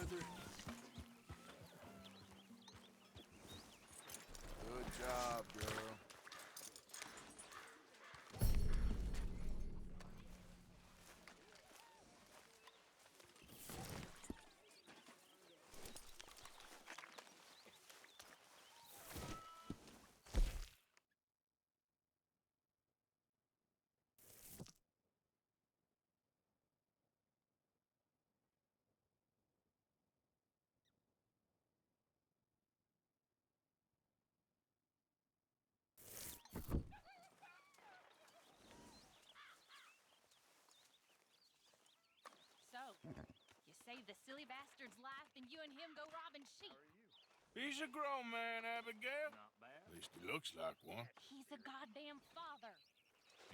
farther. Good job, girl. So, you saved the silly bastard's life, and you and him go robbing sheep. He's a grown man, Abigail. Not bad. At least he looks like one. He's a goddamn father.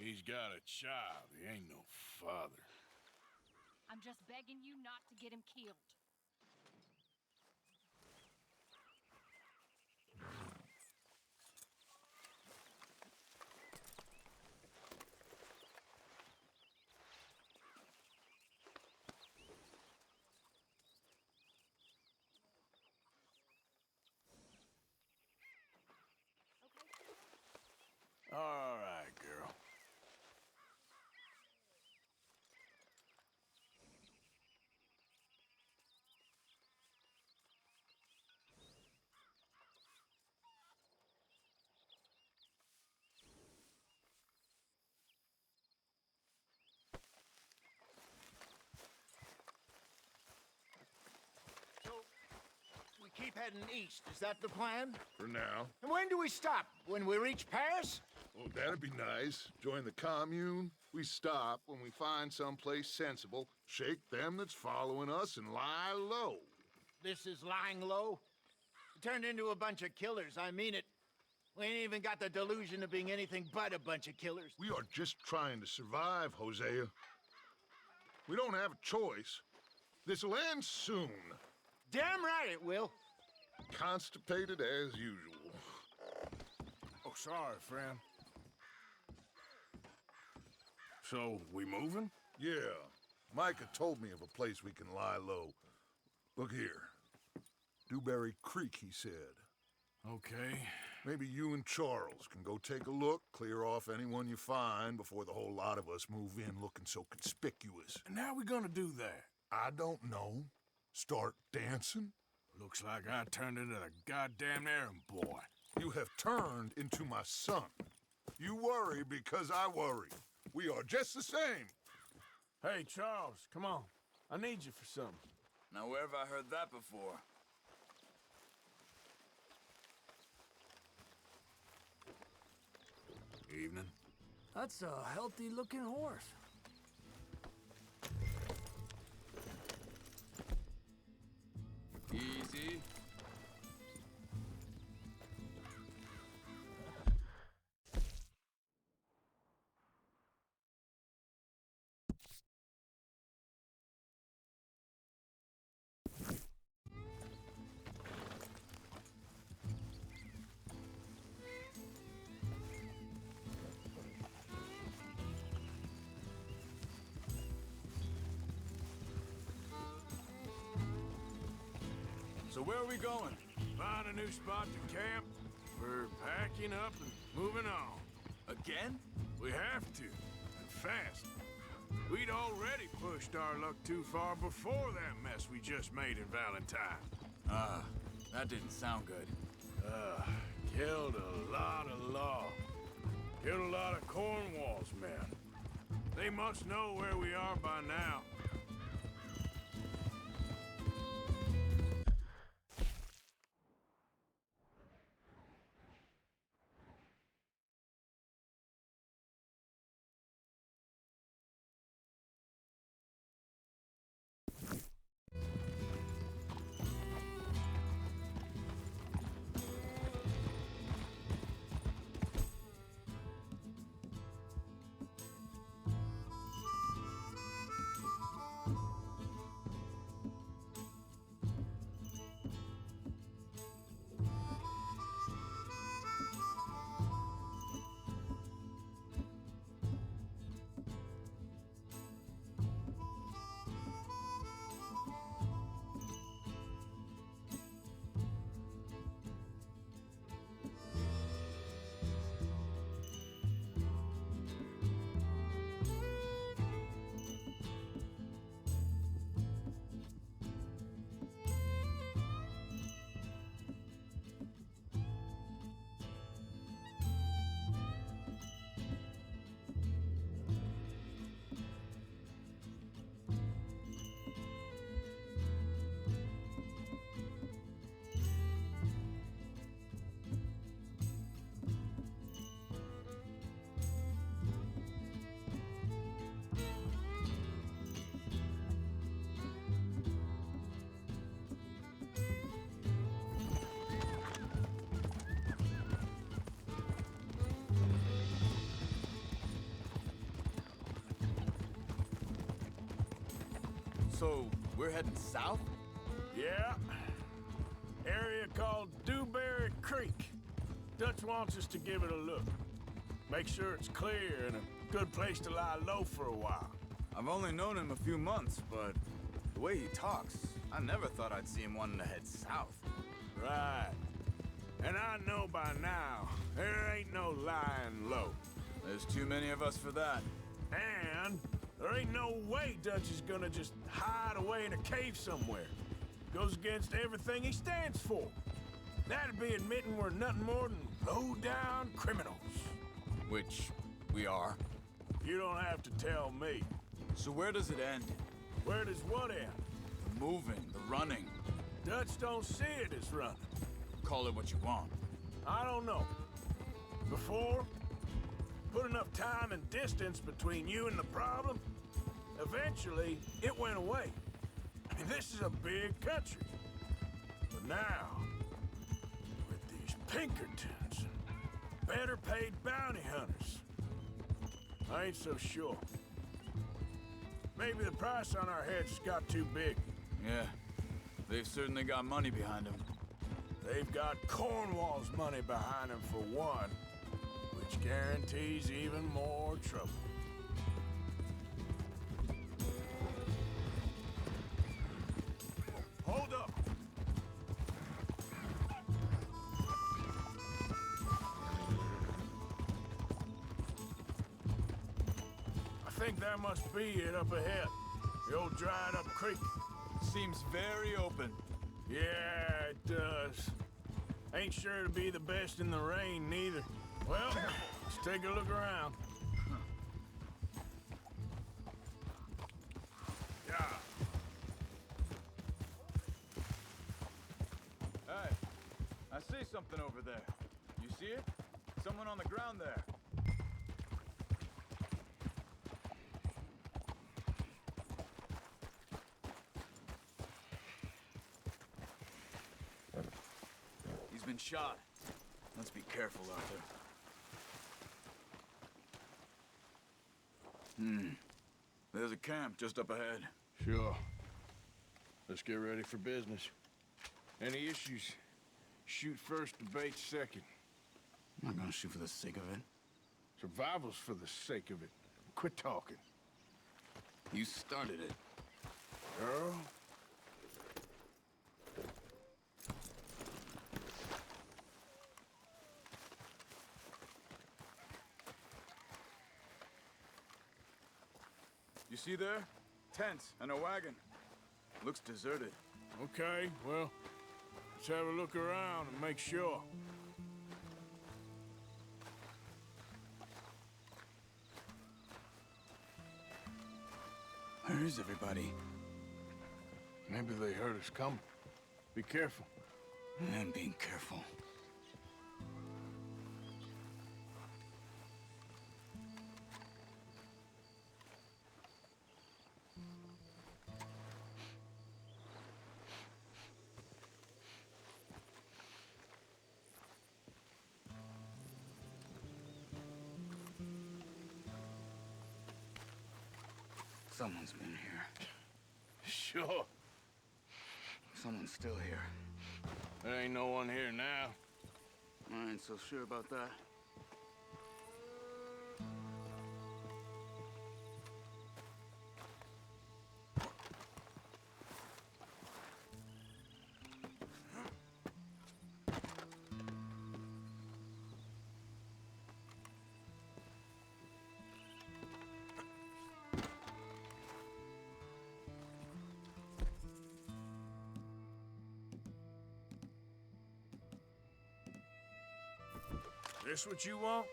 He's got a child. He ain't no father. I'm just begging you not to get him killed. All right, girl. So, we keep heading east. Is that the plan? For now. And when do we stop? When we reach Paris? Well, that'd be nice. Join the commune. We stop when we find someplace sensible, shake them that's following us, and lie low. This is lying low? We turned into a bunch of killers, I mean it. We ain't even got the delusion of being anything but a bunch of killers. We are just trying to survive, Hosea. We don't have a choice. This'll end soon. Damn right it will. Constipated as usual. Oh, sorry, friend. So, we moving? Yeah. Micah told me of a place we can lie low. Look here. Dewberry Creek, he said. Okay. Maybe you and Charles can go take a look, clear off anyone you find before the whole lot of us move in looking so conspicuous. And how we gonna do that? I don't know. Start dancing? Looks like I turned into the goddamn errand boy. You have turned into my son. You worry because I worry. We are just the same. Hey, Charles, come on. I need you for something. Now, where have I heard that before? Evening. That's a healthy-looking horse. Easy. So where are we going? Find a new spot to camp. We're packing up and moving on. Again? We have to, and fast. We'd already pushed our luck too far before that mess we just made in Valentine. That didn't sound good. Killed a lot of law. Killed a lot of Cornwall's men. They must know where we are by now. So, we're heading south? Yeah. Area called Dewberry Creek. Dutch wants us to give it a look. Make sure it's clear and a good place to lie low for a while. I've only known him a few months, but the way he talks, I never thought I'd see him wanting to head south. Right. And I know by now, there ain't no lying low. There's too many of us for that. And there ain't no way Dutch is gonna just hide away in a cave somewhere. Goes against everything he stands for. That'd be admitting we're nothing more than low-down criminals. Which we are. You don't have to tell me. So where does it end? Where does what end? The moving, the running. Dutch don't see it as running. Call it what you want. I don't know. Before, put enough time and distance between you and the problem, eventually it went away. I mean, this is a big country. But now, with these Pinkertons and better paid bounty hunters, I ain't so sure. Maybe the price on our heads got too big. Yeah, they've certainly got money behind them. They've got Cornwall's money behind them for one, which guarantees even more trouble. Hold up! I think that must be it up ahead. The old dried up creek. Seems very open. Yeah, it does. Ain't sure to be the best in the rain, neither. Well, let's take a look around. Yeah. Hey, I see something over there. You see it? Someone on the ground there. He's been shot. Let's be careful out there. There's a camp just up ahead. Sure. Let's get ready for business. Any issues? Shoot first, debate second. I'm not gonna shoot for the sake of it. Survival's for the sake of it. Quit talking. You started it. Girl? You see there? Tents and a wagon. Looks deserted. Okay, well, let's have a look around and make sure. Where is everybody? Maybe they heard us coming. Be careful. I'm being careful. Someone's been here. Sure. Someone's still here. There ain't no one here now. I ain't so sure about that. This what you want?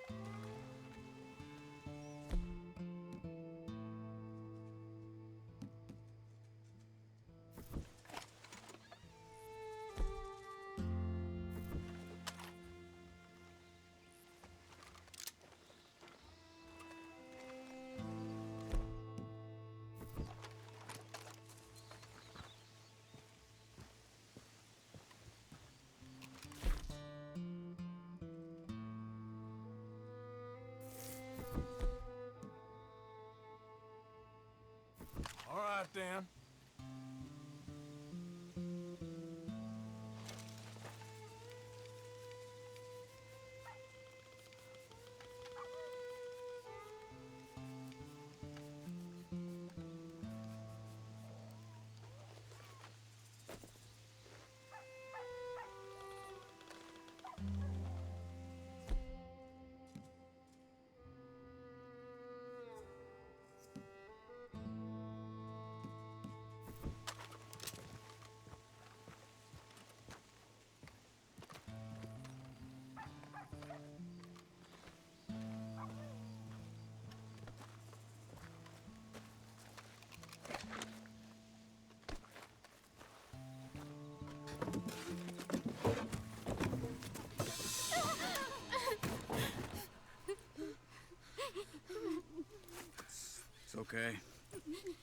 okay?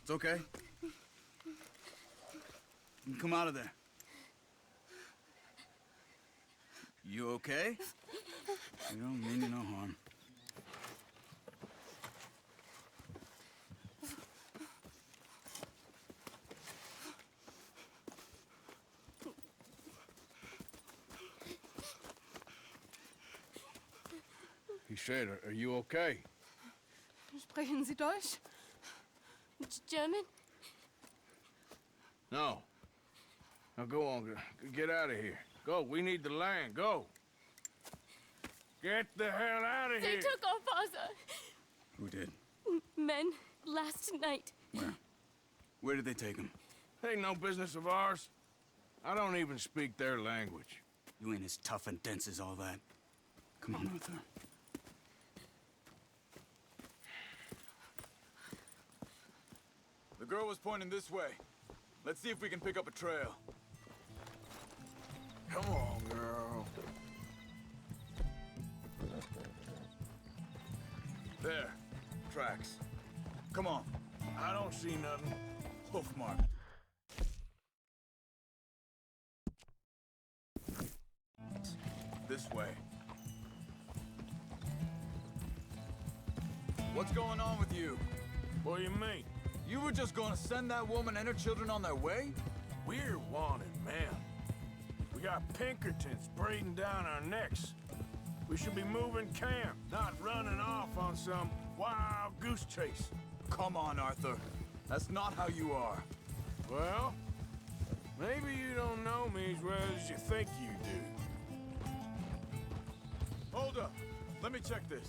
It's okay. You come out of there. You okay? You don't mean you no harm. He said, are you okay? Sprechen Sie Deutsch? German? No. Now go on, get out of here. Go, we need the land, go. Get the hell out of They here. took our father. Who did? Men, last night. Where? Where did they take him? Ain't no business of ours. I don't even speak their language. You ain't as tough and dense as all that. Come on, Arthur. The girl was pointing this way. Let's see if we can pick up a trail. Come on, girl. There. Tracks. Come on. I don't see nothing. Hoof mark. This way. What's going on with you? What do you mean? You were just gonna send that woman and her children on their way? We're wanted, man. We got Pinkertons breathing down our necks. We should be moving camp, not running off on some wild goose chase. Come on, Arthur. That's not how you are. Well, maybe you don't know me as well as you think you do. Hold up. Let me check this.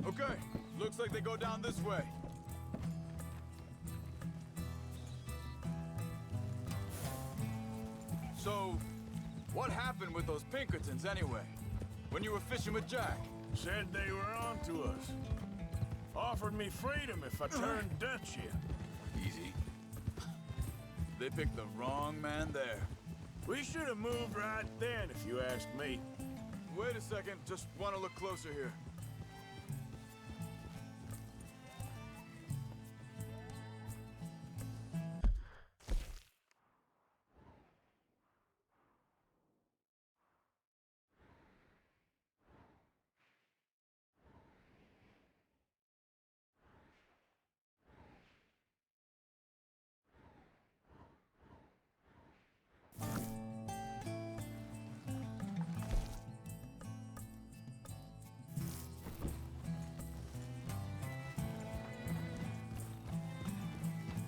Okay, looks like they go down this way. So, what happened with those Pinkertons anyway? When you were fishing with Jack? Said they were on to us. Offered me freedom if I turned Dutch in. Easy. They picked the wrong man there. We should have moved right then, if you ask me. Wait a second, just want to look closer here.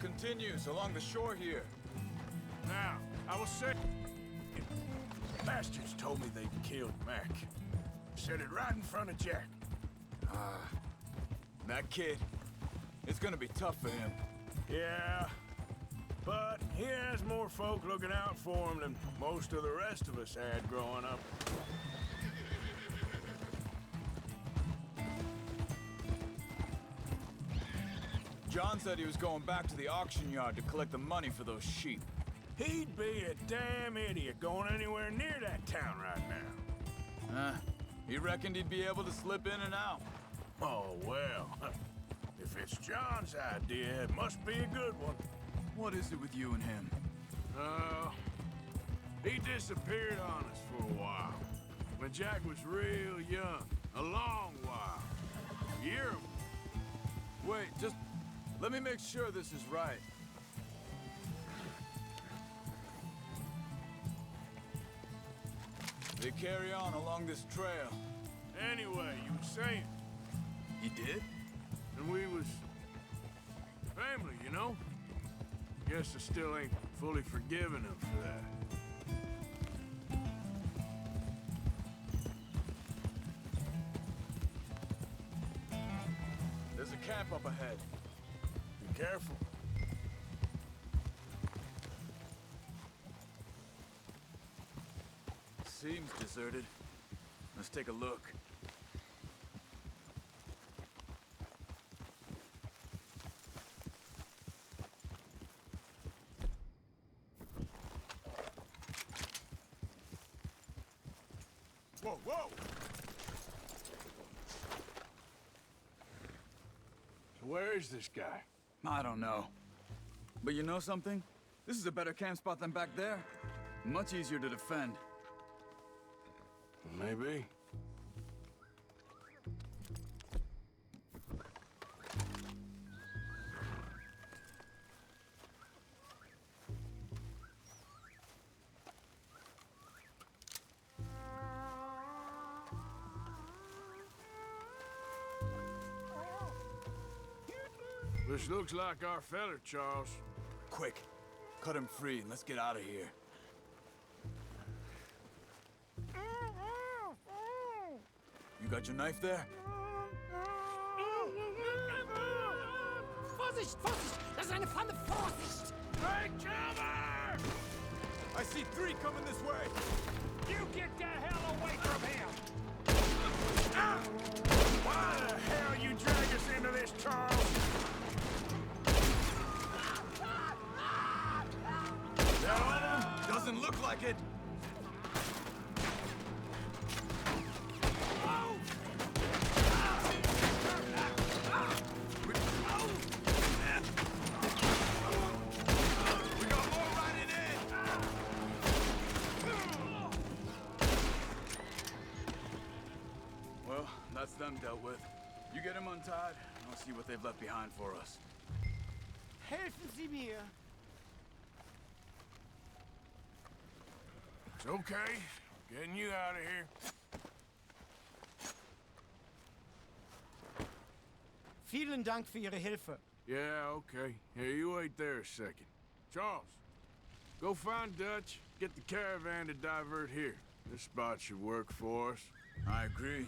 Continues along the shore here. Now, I will say... Bastards told me they'd killed Mac. Said it right in front of Jack. That kid, it's gonna be tough for him. Yeah, but he has more folk looking out for him than most of the rest of us had growing up. John said he was going back to the auction yard to collect the money for those sheep. He'd be a damn idiot going anywhere near that town right now. He reckoned he'd be able to slip in and out. Oh, well. If it's John's idea, it must be a good one. What is it with you and him? He disappeared on us for a while. When Jack was real young. A long while. A year. Wait, just let me make sure this is right. They carry on along this trail. Anyway, you were saying. He did? And we was family, you know? Guess I still ain't fully forgiven him for that. There's a camp up ahead. Be careful. Seems deserted. Let's take a look. Whoa, whoa! So where is this guy? I don't know. But you know something? This is a better camp spot than back there. Much easier to defend. Maybe. This looks like our feller, Charles. Quick, cut him free and let's get out of here. You got your knife there? Vorsicht, Vorsicht! Das ist eine Pfanne, Vorsicht! Take cover! I see 3 coming this way. You get the hell away from him! Why the hell you drag us into this, Charles? That all of them? Doesn't look like it. We got more riding in. Well, that's them dealt with. You get them untied, and I'll see what they've left behind for us. Helfen Sie mir! It's okay. Getting you out of here. Vielen Dank für Ihre Hilfe. Yeah, okay. Here, you wait there a second. Charles, go find Dutch. Get the caravan to divert here. This spot should work for us. I agree.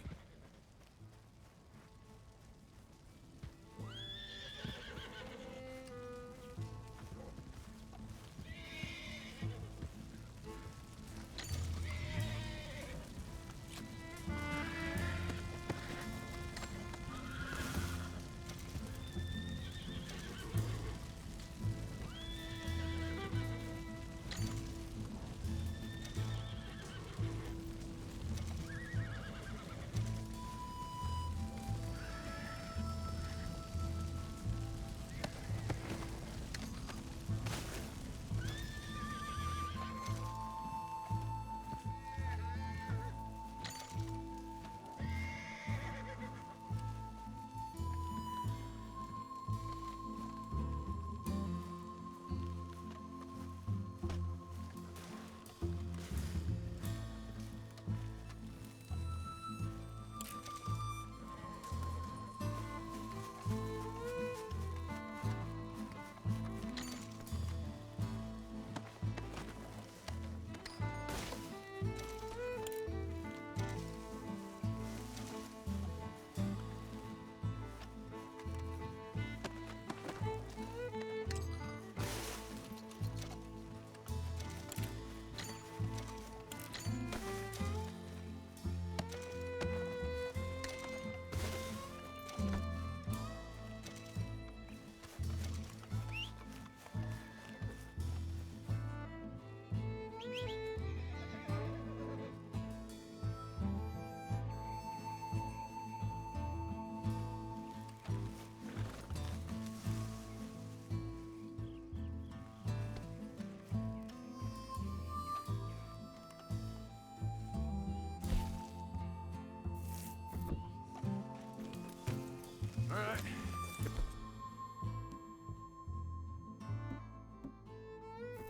All right.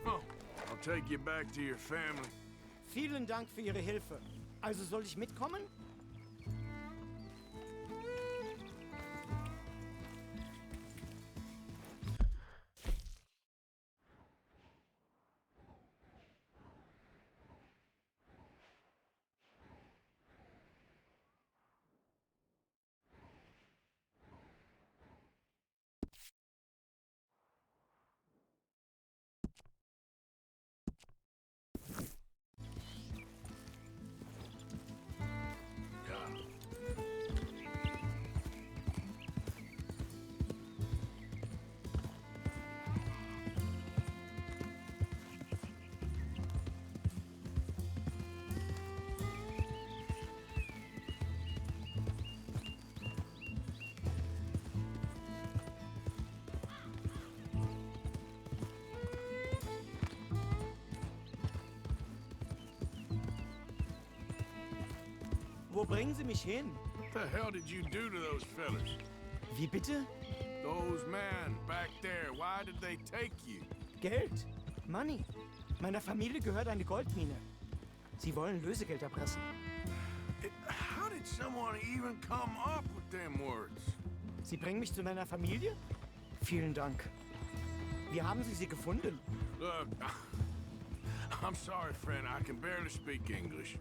Oh, I'll take you back to your family. Vielen Dank für Ihre Hilfe. Also soll ich mitkommen? Wo bringen Sie mich hin? What the hell did you do to those fellas? Wie bitte? Those men back there, why did they take you? Geld. Money. Meiner Familie gehört eine Goldmine. Sie wollen Lösegeld erpressen. How did someone even come up with them words? Sie bringen mich zu meiner Familie? Vielen Dank. Wie haben Sie sie gefunden? Look, I'm sorry, friend. I can barely speak English.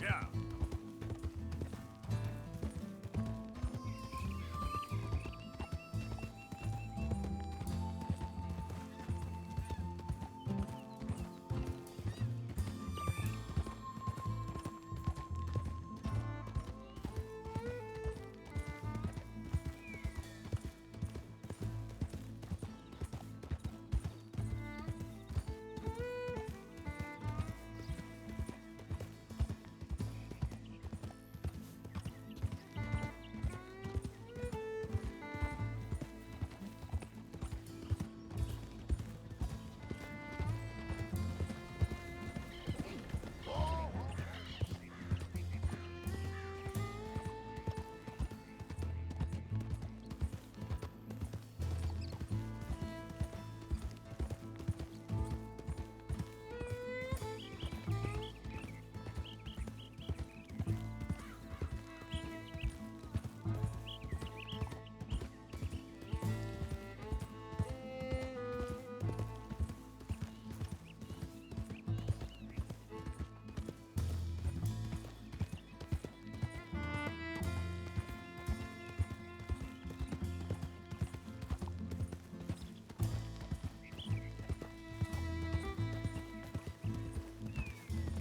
Yeah.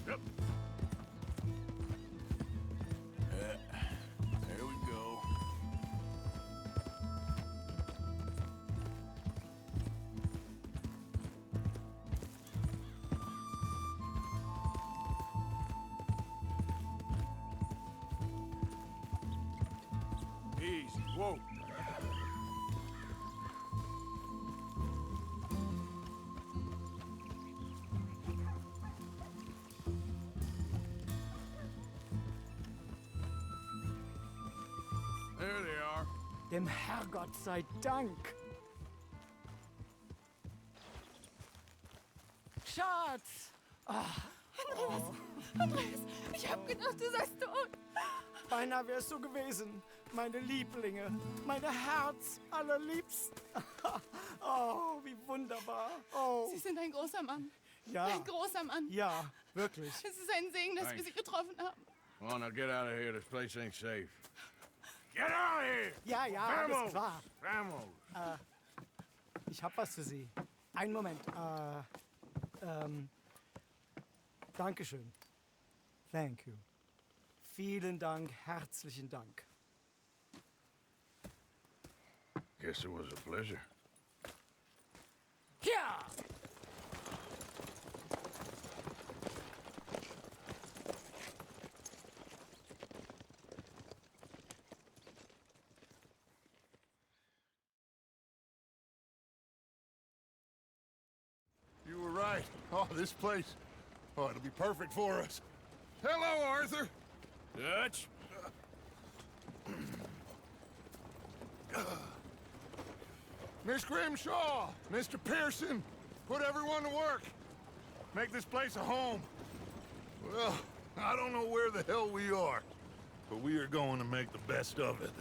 Yep. There we go. Easy. Whoa. There they are. Dem Herrgott sei Dank. Schatz! Andreas, ich hab gedacht, du seist tot. Beinahe wärst du gewesen. Meine Lieblinge. Meine Herz allerliebsten. Oh, wie wunderbar. Oh, Sie sind ein großer Mann. ja. Ein großer Mann. Ja, wirklich. Es ist ein Segen, dass wir Thanks. Sie getroffen haben. Come on, now get out of here. This place ain't safe. Get out of here! Ja, ja, alles Vamos! klar. Vamos! Ich hab was für Sie. Einen Moment. Dankeschön. Thank you. Vielen Dank, herzlichen Dank. Guess it was a pleasure. Ja! You were Oh, this place. Oh, it'll be perfect for us. Hello, Arthur. Dutch? Miss Grimshaw, Mr. Pearson, put everyone to work. Make this place a home. Well, I don't know where the hell we are, but we are going to make the best of it.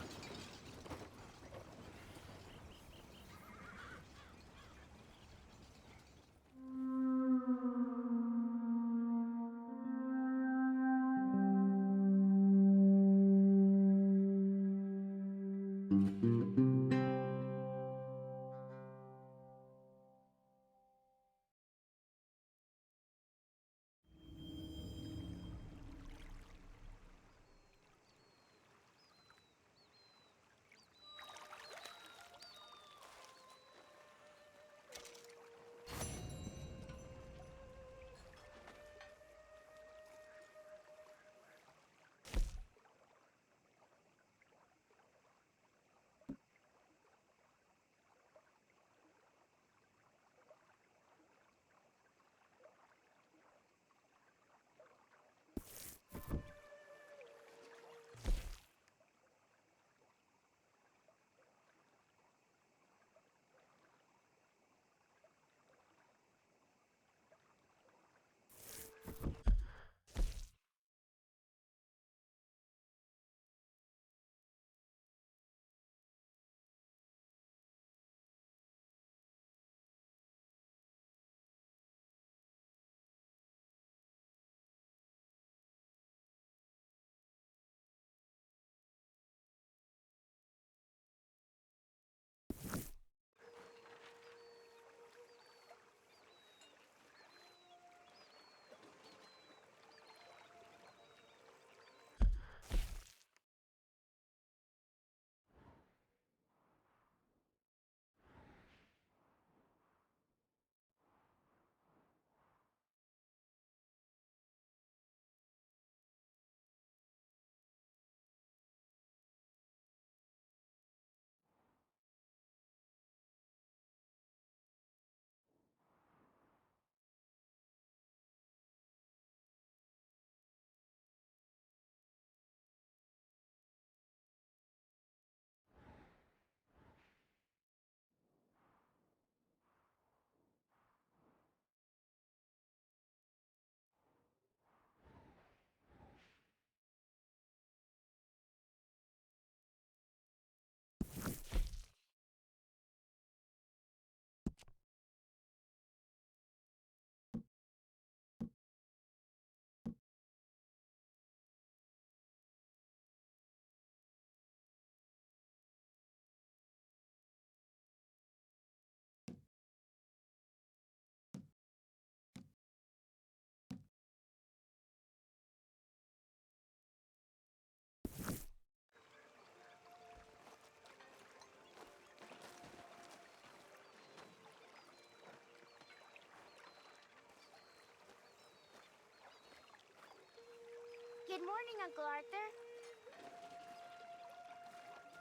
Good morning, Uncle Arthur.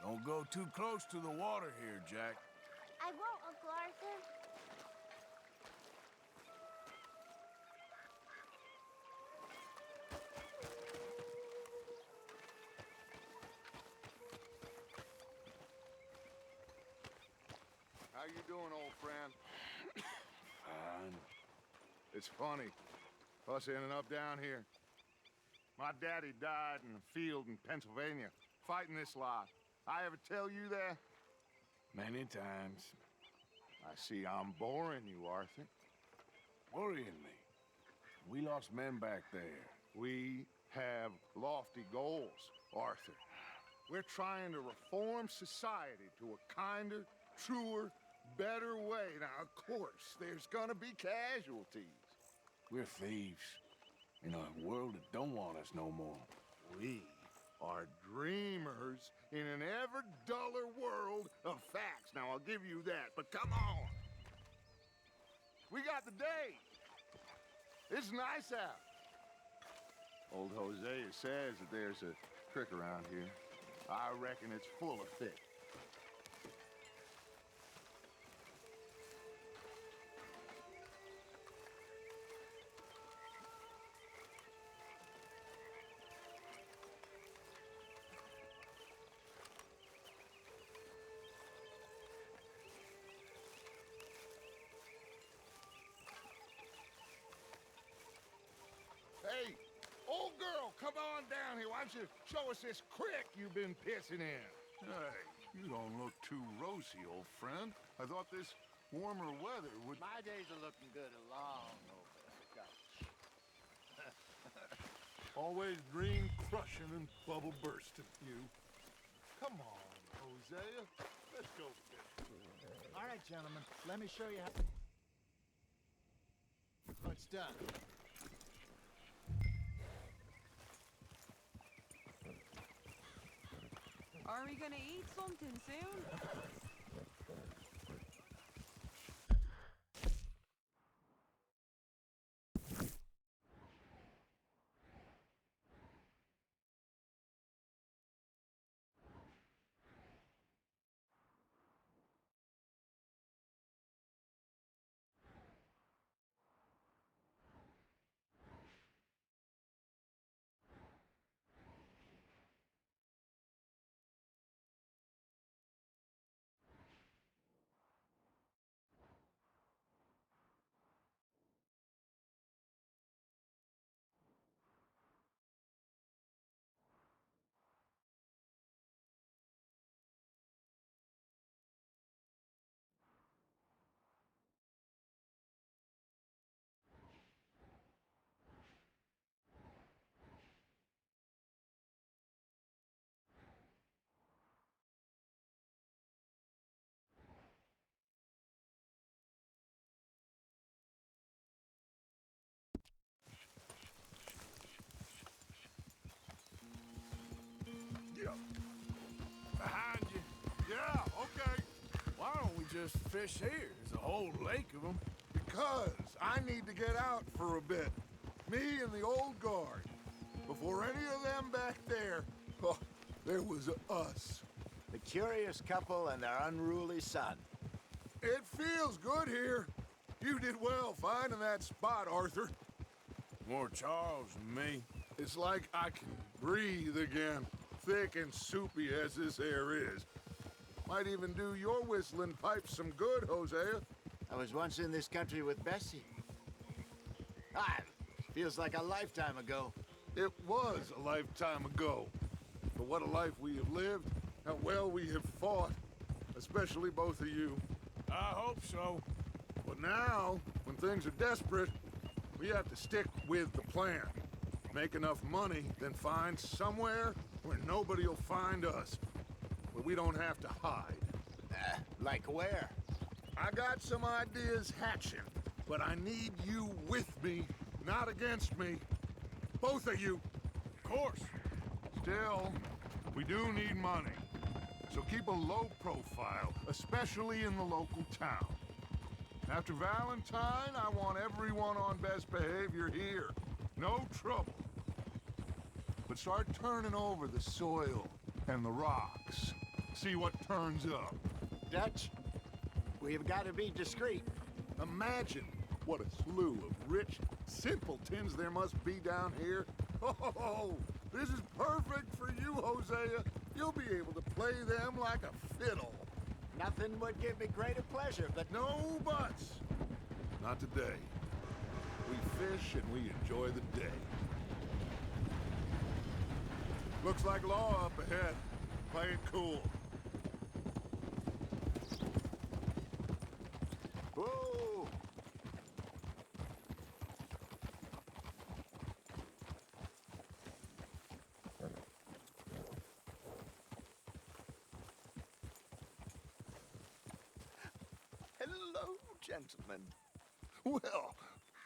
Don't go too close to the water here, Jack. I won't, Uncle Arthur. How you doing, old friend? Fine. It's funny, us ending up down here. My daddy died in a field in Pennsylvania, fighting this lot. I ever tell you that? Many times. I see I'm boring you, Arthur. Worrying me. We lost men back there. We have lofty goals, Arthur. We're trying to reform society to a kinder, truer, better way. Now, of course, there's gonna be casualties. We're thieves. In a world that don't want us no more. We are dreamers in an ever duller world of facts. Now, I'll give you that, but come on. We got the day. It's nice out. Old Hosea says that there's a trick around here. I reckon it's full of fish. why don't you show us this creek you've been pissing in? Hey, you don't look too rosy, old friend. I thought this warmer weather would... My days are looking good along over the gulch. Always dream crushing and bubble bursting, you. Come on, Hosea. Let's go fishing. All right, gentlemen, let me show you how it's done. Are we gonna eat something soon? Behind you. Yeah, okay. Why don't we just fish here? There's a whole lake of them. Because I need to get out for a bit. Me and the old guard. Before any of them back there, oh, there was us. The curious couple and their unruly son. It feels good here. You did well finding that spot, Arthur. More Charles than me. It's like I can breathe again, thick and soupy as this air is. Might even do your whistling pipes some good, Hosea. I was once in this country with Bessie. Feels like a lifetime ago. It was a lifetime ago. But what a life we have lived, how well we have fought, especially both of you. I hope so. But now, when things are desperate, we have to stick with the plan. Make enough money, then find somewhere where nobody will find us. Where we don't have to hide. Like where? I got some ideas hatching, but I need you with me, not against me. Both of you. Of course. Still, we do need money. So keep a low profile, especially in the local town. After Valentine, I want everyone on best behavior here. No trouble. But start turning over the soil and the rocks. See what turns up. Dutch, we've got to be discreet. Imagine what a slew of rich simpletons there must be down here. Oh, this is perfect for you, Hosea. You'll be able to play them like a fiddle. Nothing would give me greater pleasure, but No buts. Not today. We fish and we enjoy the day. Looks like law up ahead. Play it cool. Whoa! Hello, gentlemen. Well,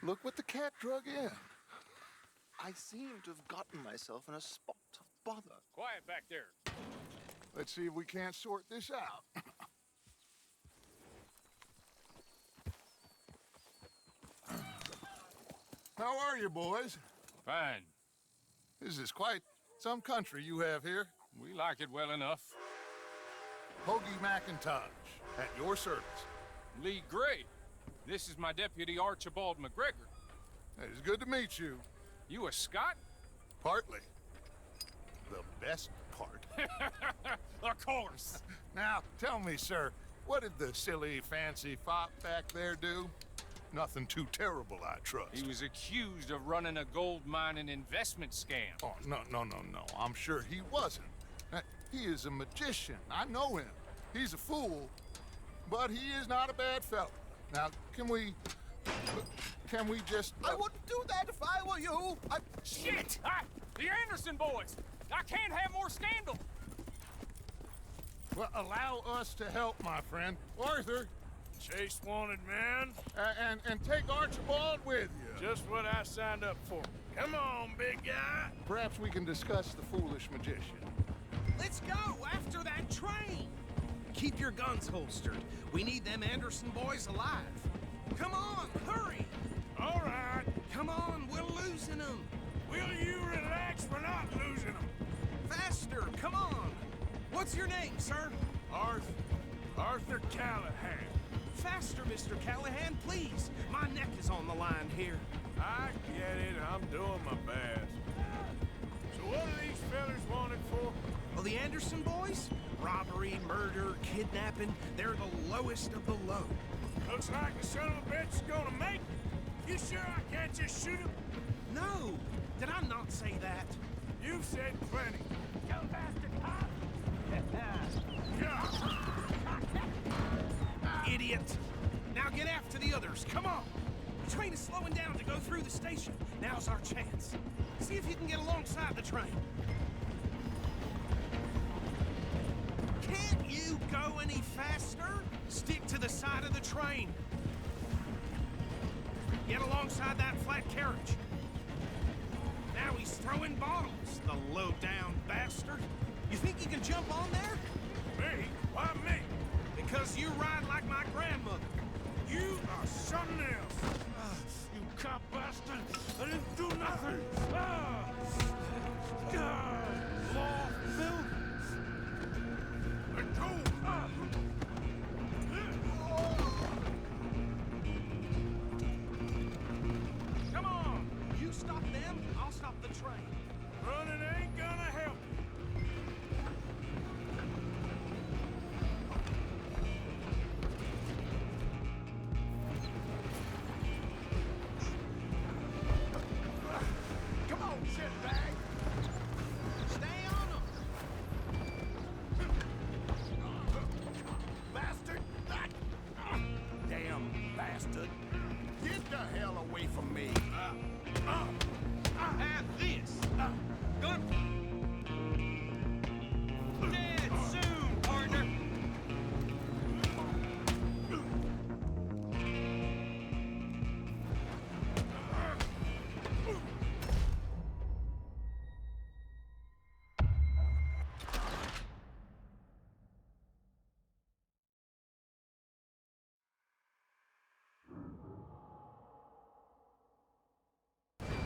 look what the cat drug in. I seem to have gotten myself in a spot of bother. Quiet back there. Let's see if we can't sort this out. How are you, boys? Fine. This is quite some country you have here. We like it well enough. Hoagie McIntosh, at your service. Lee Gray. This is my deputy Archibald McGregor. It's good to meet you. You a Scot? Partly. The best part. Of course. Now, tell me, sir, what did the silly, fancy fop back there do? Nothing too terrible, I trust. He was accused of running a gold mining investment scam. Oh, no. I'm sure he wasn't. He is a magician. I know him. He's a fool, but he is not a bad fellow. Now, can we just... I wouldn't do that if I were you. Shit! The Anderson boys! I can't have more scandal! Well, allow us to help, my friend. Arthur, Chase wanted man. and take Archibald with you. Just what I signed up for. Come on, big guy. Perhaps we can discuss the foolish magician. Let's go after that train. Keep your guns holstered. We need them Anderson boys alive. Come on, hurry. All right. Come on, we're losing them. Will you relax? We're not losing them. Faster, come on. What's your name, sir? Arthur Callahan. Faster, Mr. Callahan, please. My neck is on the line here. I get it. I'm doing my best. So what are these fellas wanted for? Oh, the Anderson boys? Robbery, murder, kidnapping. They're the lowest of the low. Looks like the son of a bitch is gonna make it. You sure I can't just shoot him? No. Did I not say that? You've said plenty. Go faster, cop. Idiot. Now get after the others. Come on. The train is slowing down to go through the station. Now's our chance. See if you can get alongside the train. Can't you go any faster? Stick to the side of the train. Get alongside that flat carriage. Now he's throwing bottles, the low-down bastard. You think you can jump on there? Me? Why me? Because you ride like my grandmother. You are something else. You cop bastard. I didn't do nothing. Law, Bill. Let go. Come on. You stop them, I'll stop the train. Running ain't gonna help. Come on, shitbag. Stay on them. Bastard. Damn bastard. Get the hell away from me. Have this. Gun. Dead soon, partner.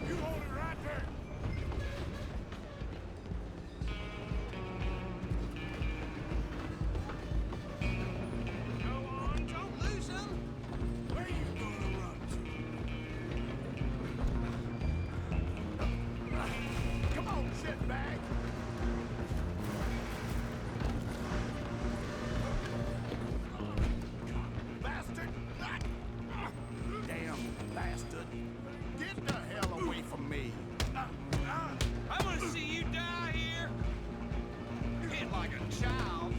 You hold it right there. Go on, don't lose them. Where you gonna run to? Come on, shitbag. Bastard. Damn bastard. Get the hell away from me. I want to see you die here. Hit like a child.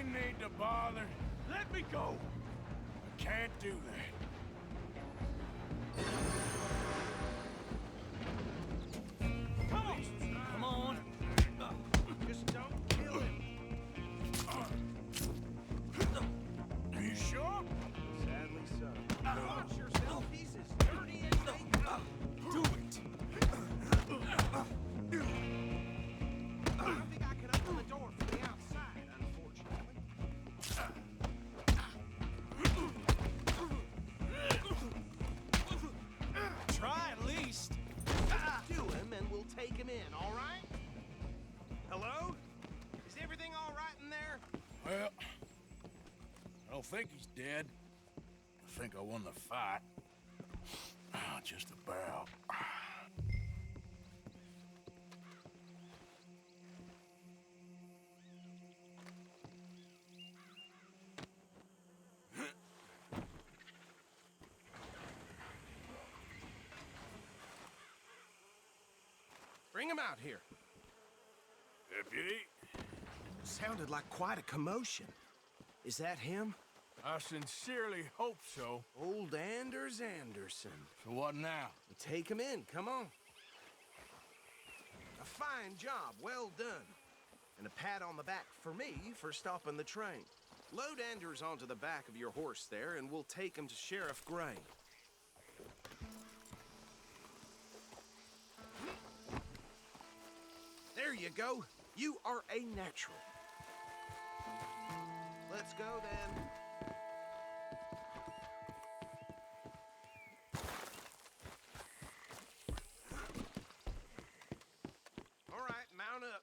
ain't need to bother. Let me go! I can't do that. Come on! Come on! Just don't kill him. Are you sure? Sadly so. Watch yourself, he's as dirty as they come. Do it. I don't think I can open the door from the outside, unfortunately. Try at least. Do him and we'll take him in, all right? Hello? Is everything all right in there? Well, I don't think he's dead. I think I won the fight. Just about. Bring him out here. Deputy? Sounded like quite a commotion. Is that him? I sincerely hope so. Old Anders Anderson. So what now? Take him in, come on. A fine job, well done. And a pat on the back for me for stopping the train. Load Anders onto the back of your horse there, and we'll take him to Sheriff Gray. There you go. You are a natural. Let's go, then. All right, mount up.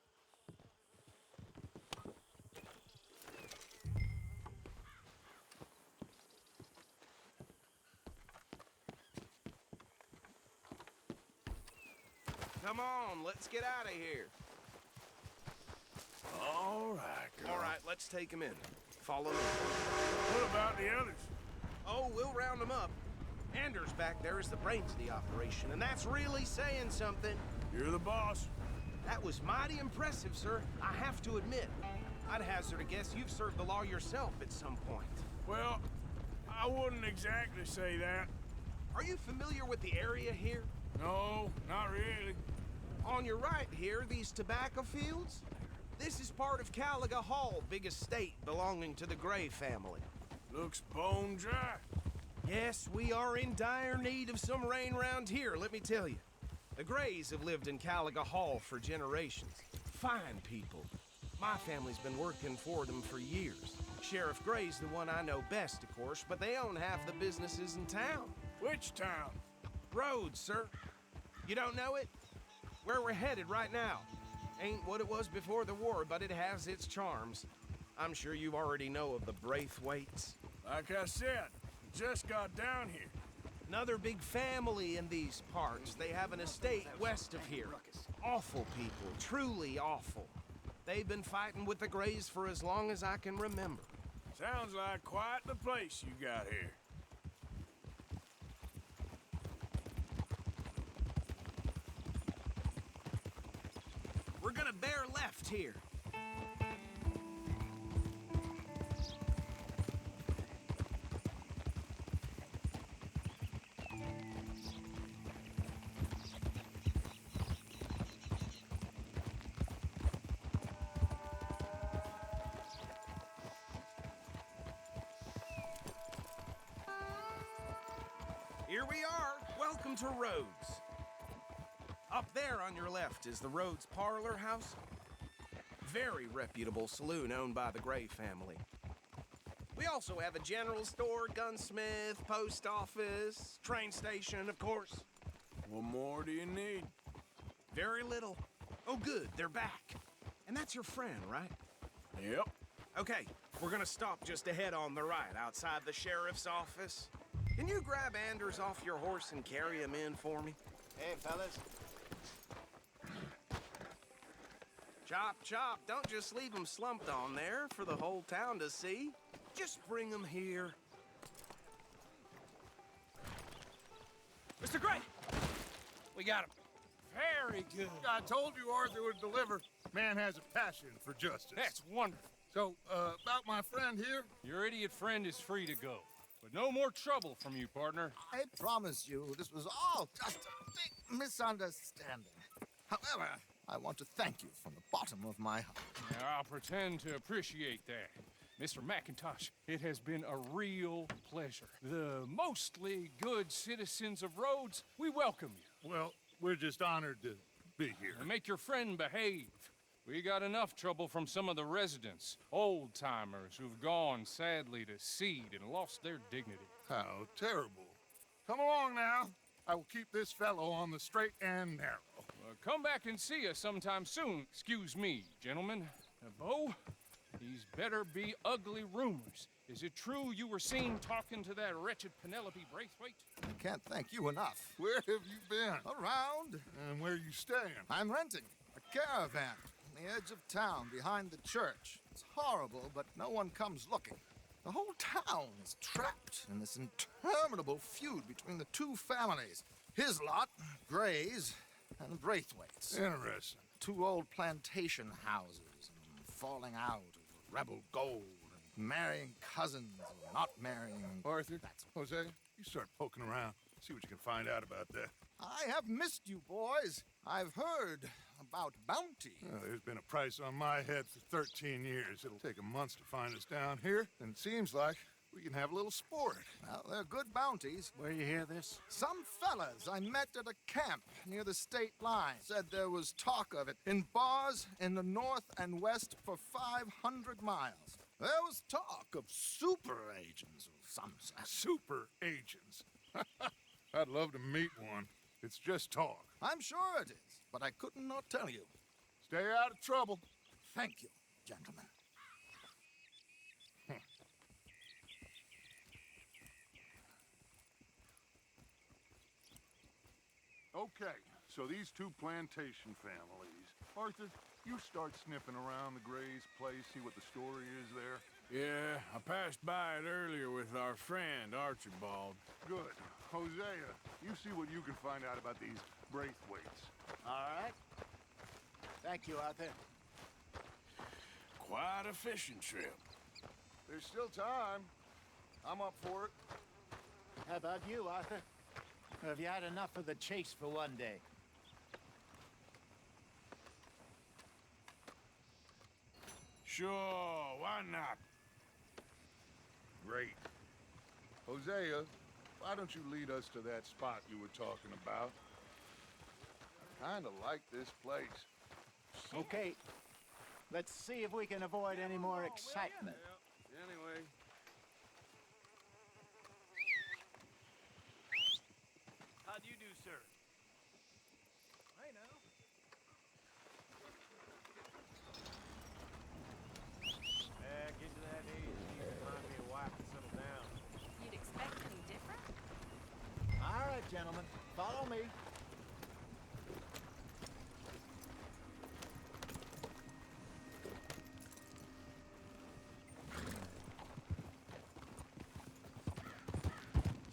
Come on, let's get out of here. All right, girl. All right, let's take him in. Follow me. What about the others? Oh, we'll round them up. Anders back there is the brains of the operation, and that's really saying something. You're the boss. That was mighty impressive, sir. I have to admit. I'd hazard a guess you've served the law yourself at some point. Well, I wouldn't exactly say that. Are you familiar with the area here? No, not really. On your right here, these tobacco fields? This is part of Caliga Hall, big estate belonging to the Gray family. Looks bone dry. Yes, we are in dire need of some rain round here, let me tell you. The Grays have lived in Caliga Hall for generations. Fine people. My family's been working for them for years. Sheriff Gray's the one I know best, of course, but they own half the businesses in town. Which town? Rhodes, sir. You don't know it? Where we're headed right now. Ain't what it was before the war, but it has its charms. I'm sure you already know of the Braithwaites. Like I said, just got down here. Another big family in these parts. They have an estate west of here. Awful people, truly awful. They've been fighting with the Grays for as long as I can remember. Sounds like quite the place you got here. We're gonna bear left here. Here we are. Welcome to Rhodes. Up there on your left is the Rhodes Parlor House. Very reputable saloon owned by the Gray family. We also have a general store, gunsmith, post office, train station, of course. What more do you need? Very little. Oh, good, they're back. And that's your friend, right? Yep. Okay, we're gonna stop just ahead on the right, outside the sheriff's office. Can you grab Anders off your horse and carry him in for me? Hey, fellas. Chop, chop, don't just leave him slumped on there for the whole town to see. Just bring him here. Mr. Gray! We got him. Very good. I told you Arthur would deliver. Man has a passion for justice. That's wonderful. So, about my friend here? Your idiot friend is free to go. But no more trouble from you, partner. I promise you, this was all just a big misunderstanding. However, I want to thank you from the bottom of my heart. Now, I'll pretend to appreciate that. Mr. McIntosh, it has been a real pleasure. The mostly good citizens of Rhodes, we welcome you. Well, we're just honored to be here. And make your friend behave. We got enough trouble from some of the residents, old-timers who've gone, sadly, to seed and lost their dignity. How terrible. Come along now. I will keep this fellow on the straight and narrow. Come back and see us sometime soon. Excuse me, gentlemen. Bo, these better be ugly rumors. Is it true you were seen talking to that wretched Penelope Braithwaite? I can't thank you enough. Where have you been? Around. And where you staying? I'm renting a caravan on the edge of town behind the church. It's horrible, but no one comes looking. The whole town is trapped in this interminable feud between the two families. His lot, Gray's, and Braithwaite's. Interesting. Two old plantation houses, and falling out of rebel gold, and marrying cousins, and not marrying. Arthur, Jose, you start poking around. See what you can find out about that. I have missed you, boys. I've heard about bounty. There's been a price on my head for 13 years. It'll take a month to find us down here, and it seems like we can have a little sport. Well, they're good bounties. Where you hear this? Some fellas I met at a camp near the state line said there was talk of it in bars in the north and west for 500 miles. There was talk of super agents of some sort. Super agents. I'd love to meet one. It's just talk. I'm sure it is, but I could not tell you. Stay out of trouble. Thank you, gentlemen. Okay, so these two plantation families. Arthur, you start sniffing around the Gray's place, see what the story is there. Yeah, I passed by it earlier with our friend, Archibald. Good. Hosea, you see what you can find out about these Braithwaites. All right. Thank you, Arthur. Quite a fishing trip. There's still time. I'm up for it. How about you, Arthur? Or have you had enough of the chase for one day? Sure, why not? Great. Hosea, why don't you lead us to that spot you were talking about? I kinda like this place. Okay. Let's see if we can avoid any more excitement. Anyway. How do you do, sir? I know. Get to that age, you need to find me a wife to settle down. You'd expect any different? All right, gentlemen. Follow me.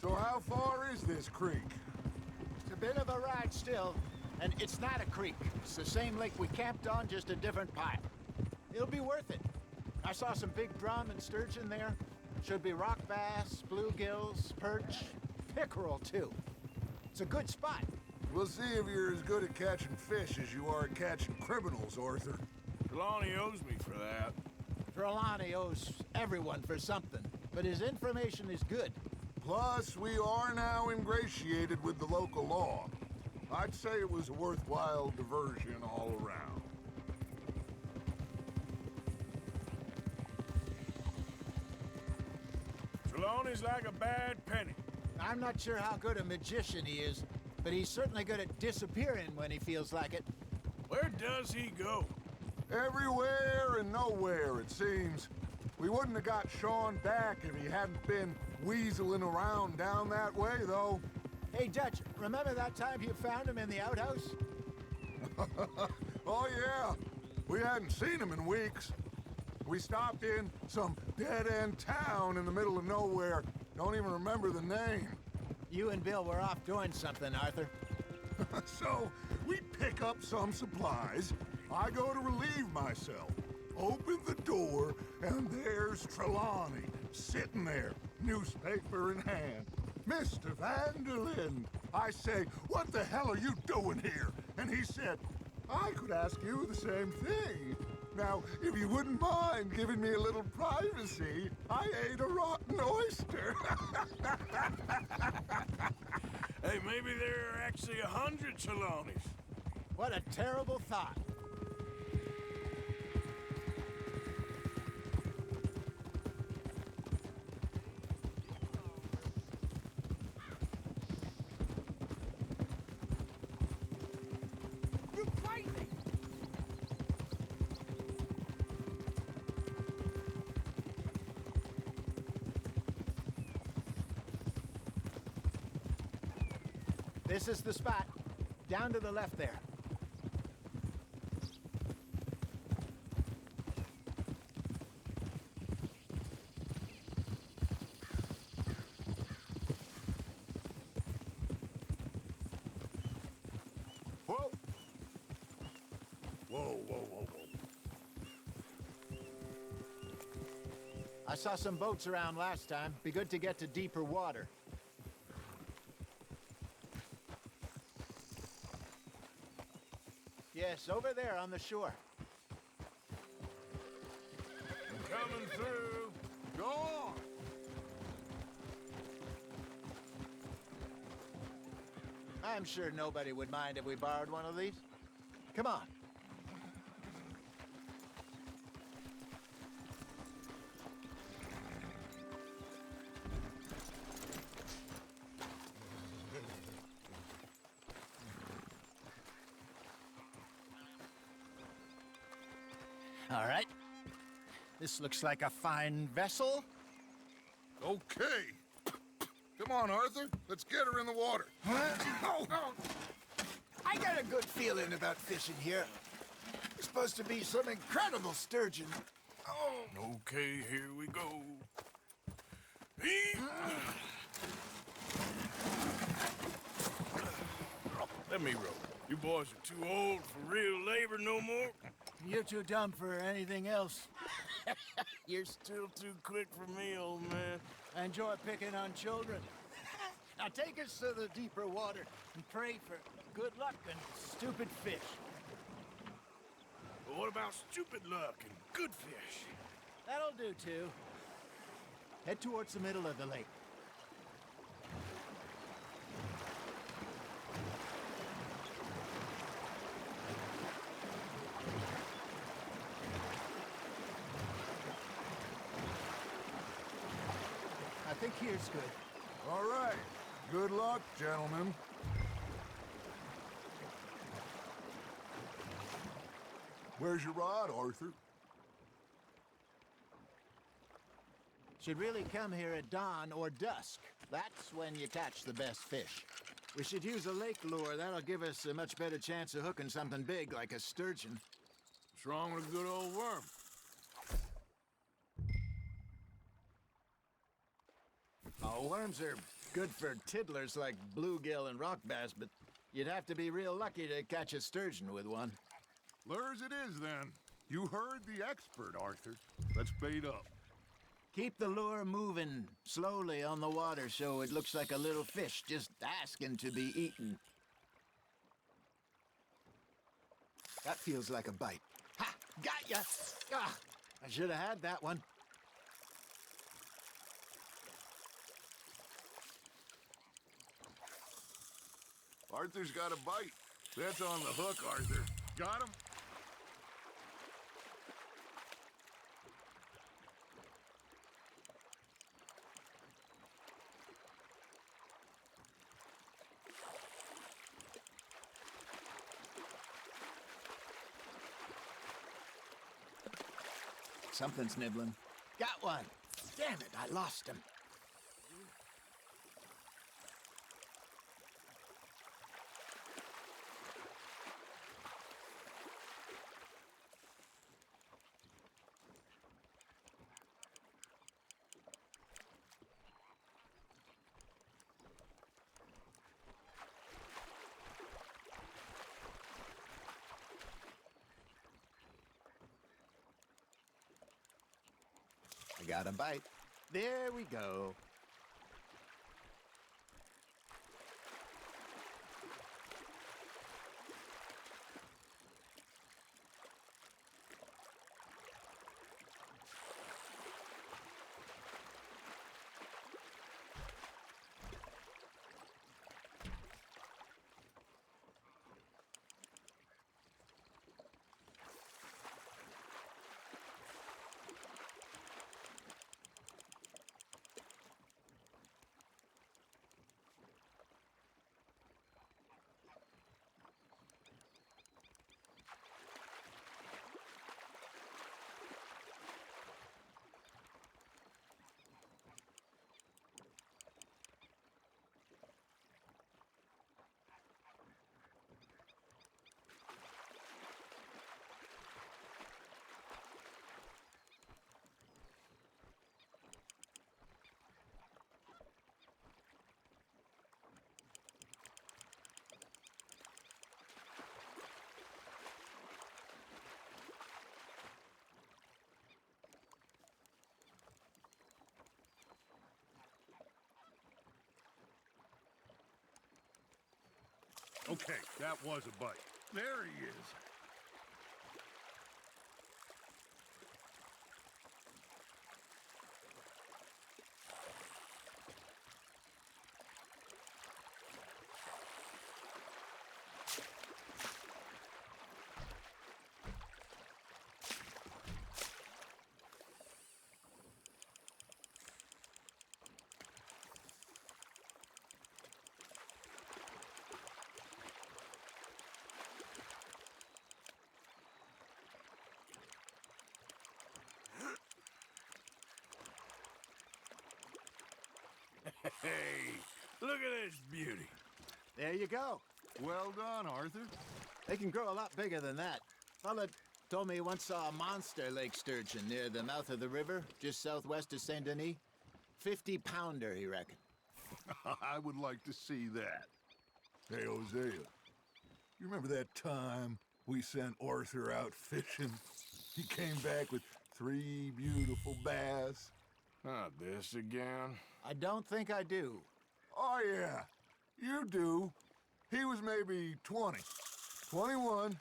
So how far is this creek? It's a bit of a ride still, and it's not a creek. It's the same lake we camped on, just a different pipe. It'll be worth it. I saw some big drum and sturgeon there. Should be rock bass, bluegills, perch, pickerel too. It's a good spot. We'll see if you're as good at catching fish as you are at catching criminals, Arthur. Trelawney owes me for that. Trelawney owes everyone for something, but his information is good. Plus, we are now ingratiated with the local law. I'd say it was a worthwhile diversion all around. Trelawney's like a bad penny. I'm not sure how good a magician he is, but he's certainly good at disappearing when he feels like it. Where does he go? Everywhere and nowhere, it seems. We wouldn't have got Sean back if he hadn't been weaseling around down that way, though. Hey, Dutch, remember that time you found him in the outhouse? Oh, yeah. We hadn't seen him in weeks. We stopped in some dead-end town in the middle of nowhere. Don't even remember the name. You and Bill were off doing something, Arthur. So, we pick up some supplies. I go to relieve myself. opened the door, and there's Trelawney, sitting there, newspaper in hand. Mr. Vanderlyn, I say, what the hell are you doing here? And he said, I could ask you the same thing. Now, if you wouldn't mind giving me a little privacy, I ate a rotten oyster. Hey, maybe there are actually 100 Trelawneys. What a terrible thought. You crazy! This is the spot. Down to the left there. Whoa. Whoa, whoa, whoa, whoa. I saw some boats around last time. Be good to get to deeper water. Yes, over there on the shore. Coming through. Go on. I'm sure nobody would mind if we borrowed one of these. Come on. All right. This looks like a fine vessel. Okay. Come on, Arthur. Let's get her in the water. Oh, I got a good feeling about fishing here. There's supposed to be some incredible sturgeon. Oh. Okay, here we go. Let me row. You boys are too old for real labor no more. You're too dumb for anything else. You're still too quick for me, old man. I enjoy picking on children. Now take us to the deeper water and pray for good luck and stupid fish. But what about stupid luck and good fish? That'll do, too. Head towards the middle of the lake. I think here's good. All right. Good luck, gentlemen. Where's your rod, Arthur? Should really come here at dawn or dusk. That's when you catch the best fish. We should use a lake lure. That'll give us a much better chance of hooking something big like a sturgeon. What's wrong with a good old worm? Oh, worms are good for tiddlers like bluegill and rock bass, but you'd have to be real lucky to catch a sturgeon with one. Lures it is, then. You heard the expert, Arthur. Let's bait up. Keep the lure moving slowly on the water so it looks like a little fish just asking to be eaten. That feels like a bite. Ha! Got ya! Ah, I should have had that one. Arthur's got a bite. That's on the hook, Arthur. Got him? Something's nibbling. Got one. Damn it, I lost him. I got a bite. There we go. Okay, that was a bite. There he is. Hey, look at this beauty. There you go. Well done, Arthur. They can grow a lot bigger than that. Fella told me he once saw a monster lake sturgeon near the mouth of the river, just southwest of Saint Denis. 50-pounder, he reckoned. I would like to see that. Hey, Hosea, you remember that time we sent Arthur out fishing? He came back with 3 beautiful bass. Not this again. I don't think I do. Oh, yeah, you do. He was maybe 20, 21,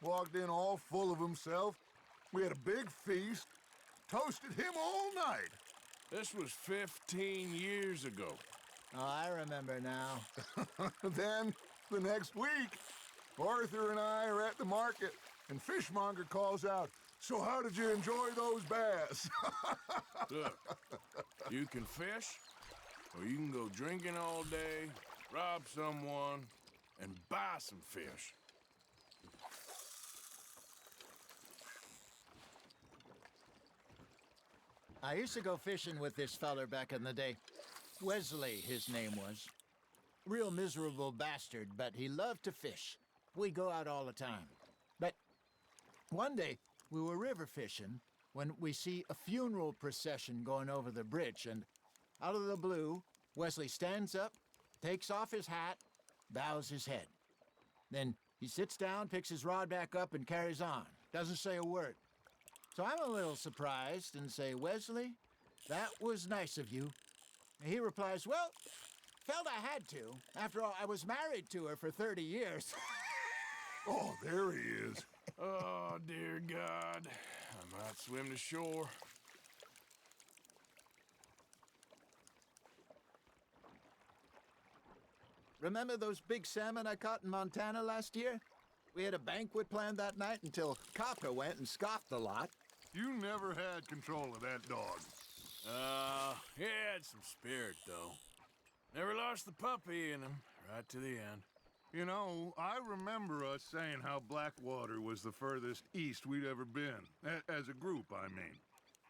walked in all full of himself. We had a big feast, toasted him all night. This was 15 years ago. Oh, I remember now. Then, the next week, Arthur and I are at the market, and Fishmonger calls out, "So how did you enjoy those bass?" Look, you can fish, or you can go drinking all day, rob someone, and buy some fish. I used to go fishing with this feller back in the day. Wesley, his name was. Real miserable bastard, but he loved to fish. We go out all the time. But one day, we were river fishing when we see a funeral procession going over the bridge, and out of the blue, Wesley stands up, takes off his hat, bows his head. Then he sits down, picks his rod back up, and carries on. Doesn't say a word. So I'm a little surprised and say, "Wesley, that was nice of you." And he replies, "Well, felt I had to. After all, I was married to her for 30 years. Oh, there he is. Oh, dear God. I might swim to shore. Remember those big salmon I caught in Montana last year? We had a banquet planned that night until Copper went and scoffed the lot. You never had control of that dog. He had some spirit, though. Never lost the puppy in him, right to the end. You know, I remember us saying how Blackwater was the furthest east we'd ever been. As a group, I mean.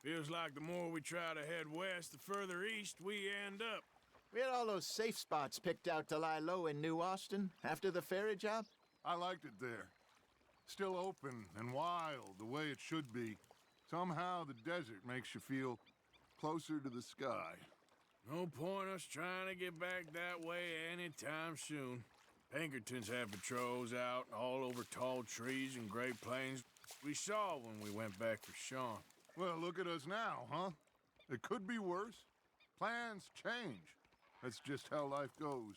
Feels like the more we try to head west, the further east we end up. We had all those safe spots picked out to lie low in New Austin after the ferry job. I liked it there. Still open and wild, the way it should be. Somehow the desert makes you feel closer to the sky. No point us trying to get back that way anytime soon. Pinkertons have patrols out all over tall trees and Great Plains we saw when we went back for Sean. Well, look at us now, huh? It could be worse. Plans change. That's just how life goes.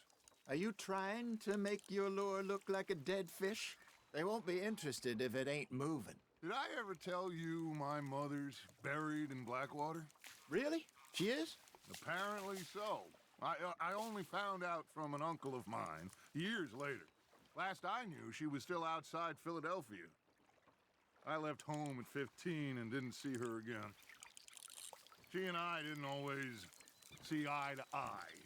Are you trying to make your lure look like a dead fish? They won't be interested if it ain't moving. Did I ever tell you my mother's buried in Blackwater? Really? She is? Apparently so. I only found out from an uncle of mine years later. Last I knew, she was still outside Philadelphia. I left home at 15 and didn't see her again. She and I didn't always see eye to eye.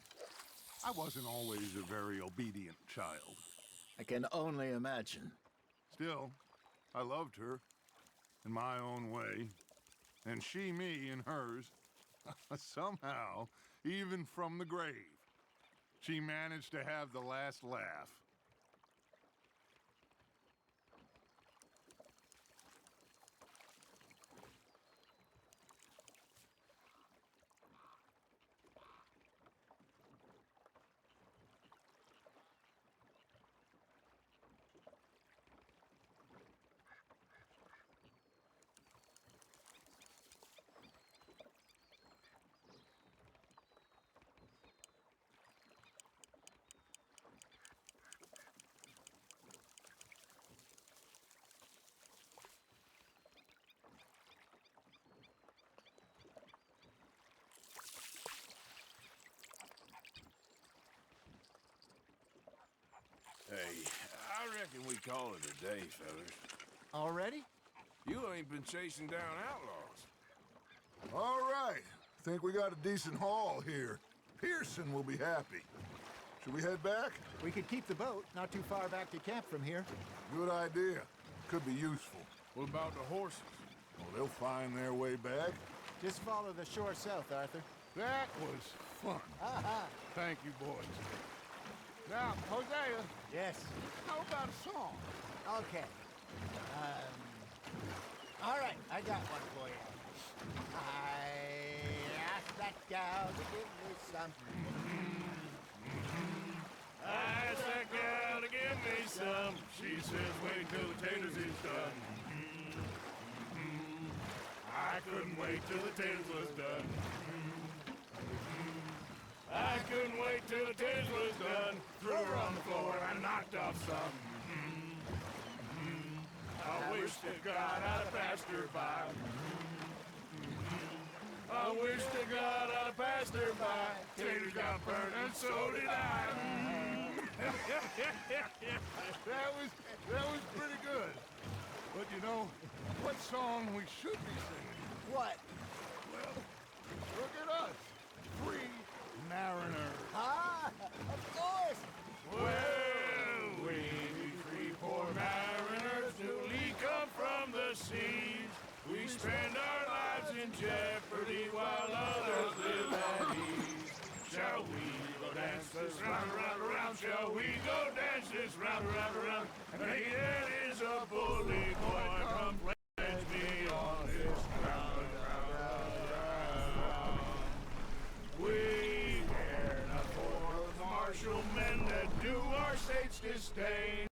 I wasn't always a very obedient child. I can only imagine. Still, I loved her in my own way, and she me in hers. Somehow, even from the grave, she managed to have the last laugh. Hey, I reckon we call it a day, fellas. Already? You ain't been chasing down outlaws. All right. Think we got a decent haul here. Pearson will be happy. Should we head back? We could keep the boat not too far back to camp from here. Good idea. Could be useful. What about the horses? Well, they'll find their way back. Just follow the shore south, Arthur. That was fun. Thank you, boys. Now, Hosea. Yes. How about a song? Okay. All right, I got one for you. I asked that gal to give me some. I asked that gal to give me some. She says, wait till the taters is done. I couldn't wait till the taters was done. I couldn't wait till the taters was done. Threw her on the floor and knocked off some. I wish to God I'd have passed her by. I wish to God I'd have passed her by. Taters got burned and so did I. That was pretty good. But you know, what song we should be singing? What? Well, look at us. Free mariners. Ah, of course. Well, we three poor mariners newly come from the seas. We spend our lives in jeopardy while others live at ease. Shall we go dance this round, round, round? Shall we go dance this round, round, round? And hey, that is a bully boy, come pledge me on this ground, round, round, round. We care not for the martial men that do our state's disdain.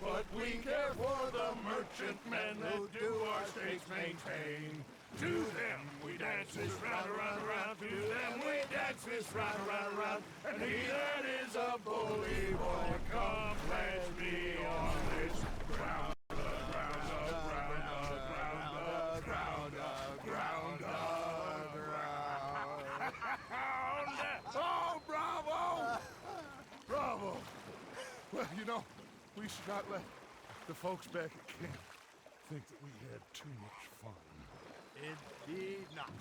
But we care for the merchantmen that do our states maintain. To them we dance this round, around, around. To them we dance this round, around, around. And he that is a bully boy, come pledge me on this ground. Oh, bravo! Bravo! Well, you know, we should not let the folks back at camp think that we had too much fun. Indeed not.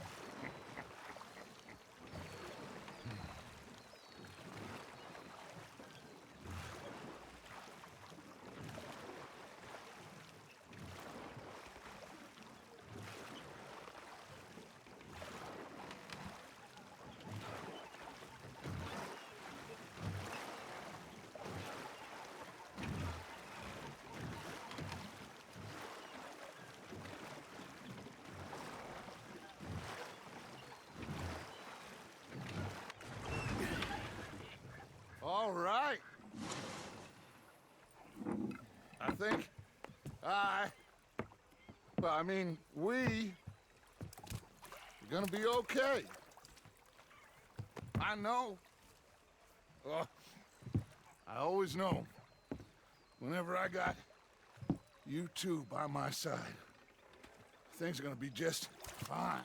All right. I think I Well, I mean, we're gonna be okay. I know. Oh, I always know. Whenever I got you two by my side, things are gonna be just fine.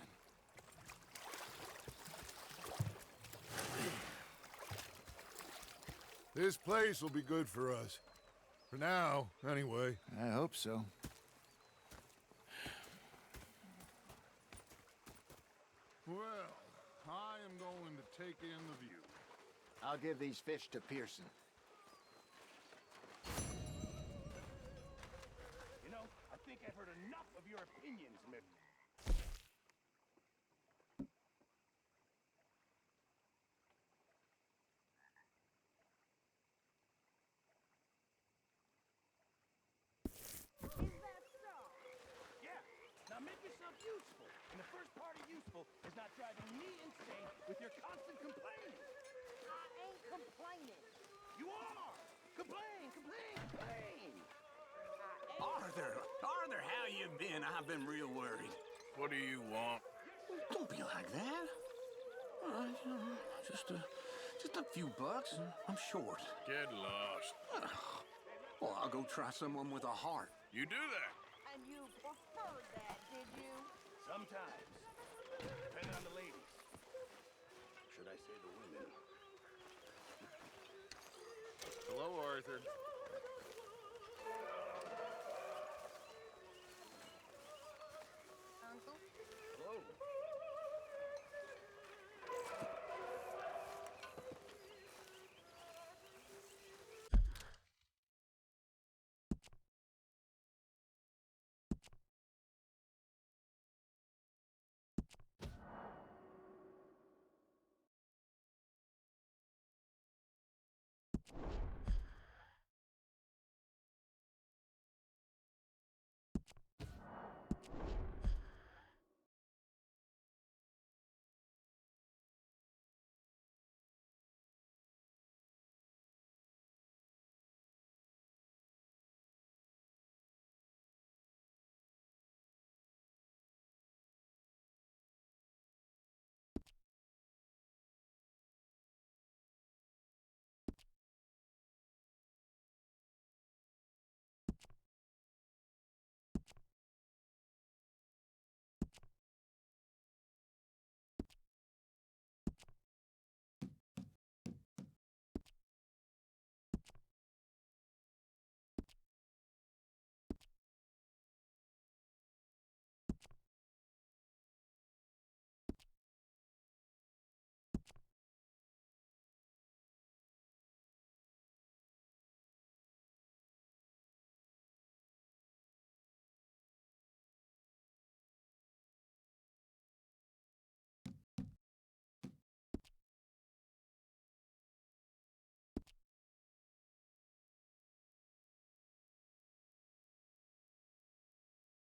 This place will be good for us. For now, anyway. I hope so. Well, I am going to take in the view. I'll give these fish to Pearson. You know, I think I've heard enough of your opinions, Mick. Yeah, now make yourself useful. And the first part of useful is not driving me insane with your constant complaining. I ain't complaining. You are! Complain, complain, complain! Arthur, how you been? I've been real worried. What do you want? Don't be like that. All right, just a few bucks. I'm short. Get lost. Well, I'll go try someone with a heart. You do that. And you preferred that, did you? Sometimes. Depending on the ladies. Should I say the women? Hello, Arthur.